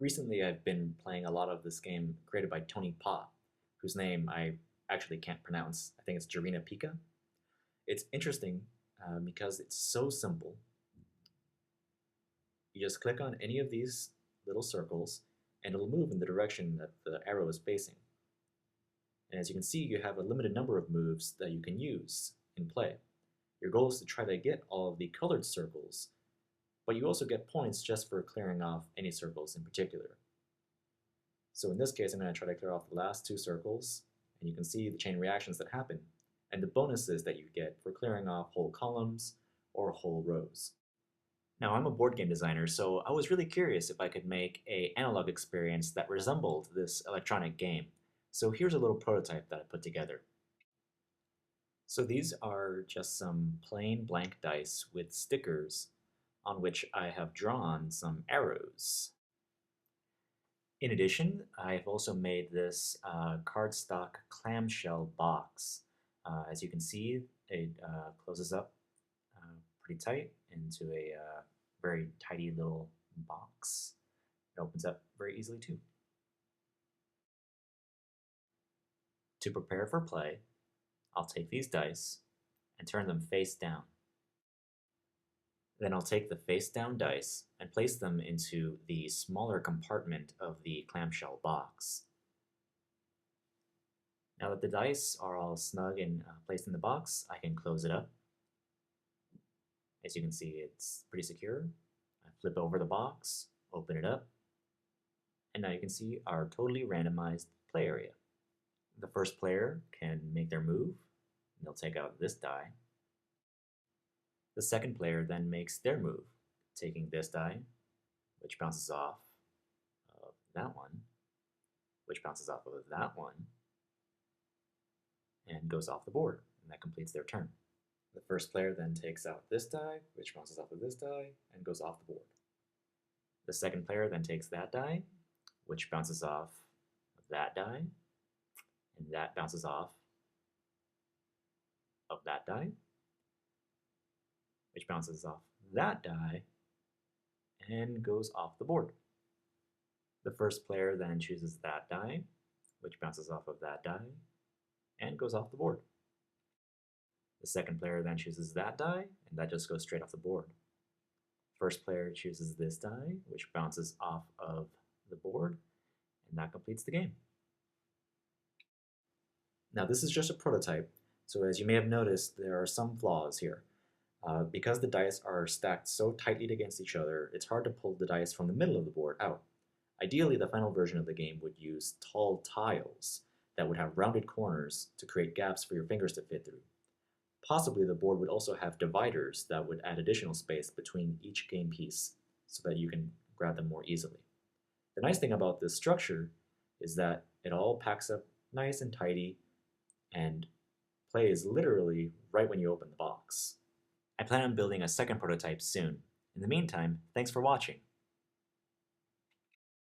Recently, I've been playing a lot of this game created by Tony Pa, whose name I actually can't pronounce. I think it's Jorinapeka. It's interesting because it's so simple. You just click on any of these little circles, and it'll move in the direction that the arrow is facing. And as you can see, you have a limited number of moves that you can use in play. Your goal is to try to get all of the colored circles, but you also get points just for clearing off any circles in particular. So in this case, I'm going to try to clear off the last two circles, and you can see the chain reactions that happen, and the bonuses that you get for clearing off whole columns or whole rows. Now, I'm a board game designer, so I was really curious if I could make an analog experience that resembled this electronic game. So here's a little prototype that I put together. So these are just some plain blank dice with stickers on which I have drawn some arrows. In addition, I've also made this cardstock clamshell box. As you can see, it closes up pretty tight into a very tidy little box. It opens up very easily too. To prepare for play, I'll take these dice and turn them face down. Then I'll take the face down dice and place them into the smaller compartment of the clamshell box. Now that the dice are all snug and placed in the box, I can close it up. As you can see, it's pretty secure. I flip over the box, open it up, and now you can see our totally randomized play area. The first player can make their move, and they'll take out this die. The second player then makes their move, taking this die, which bounces off of that one, which bounces off of that one, and goes off the board, and that completes their turn. The first player then takes out this die, which bounces off of this die, and goes off the board. The second player then takes that die, which bounces off of that die, and that bounces off of that die, which bounces off that die, and goes off the board. The first player then chooses that die, which bounces off of that die, and goes off the board. The second player then chooses that die, and that just goes straight off the board. First player chooses this die, which bounces off of the board, and that completes the game. Now this is just a prototype, so as you may have noticed, there are some flaws here. Because the dice are stacked so tightly against each other, it's hard to pull the dice from the middle of the board out. Ideally, the final version of the game would use tall tiles that would have rounded corners to create gaps for your fingers to fit through. Possibly the board would also have dividers that would add additional space between each game piece so that you can grab them more easily. The nice thing about this structure is that it all packs up nice and tidy, and play is literally right when you open the box. I plan on building a second prototype soon. In the meantime, thanks for watching.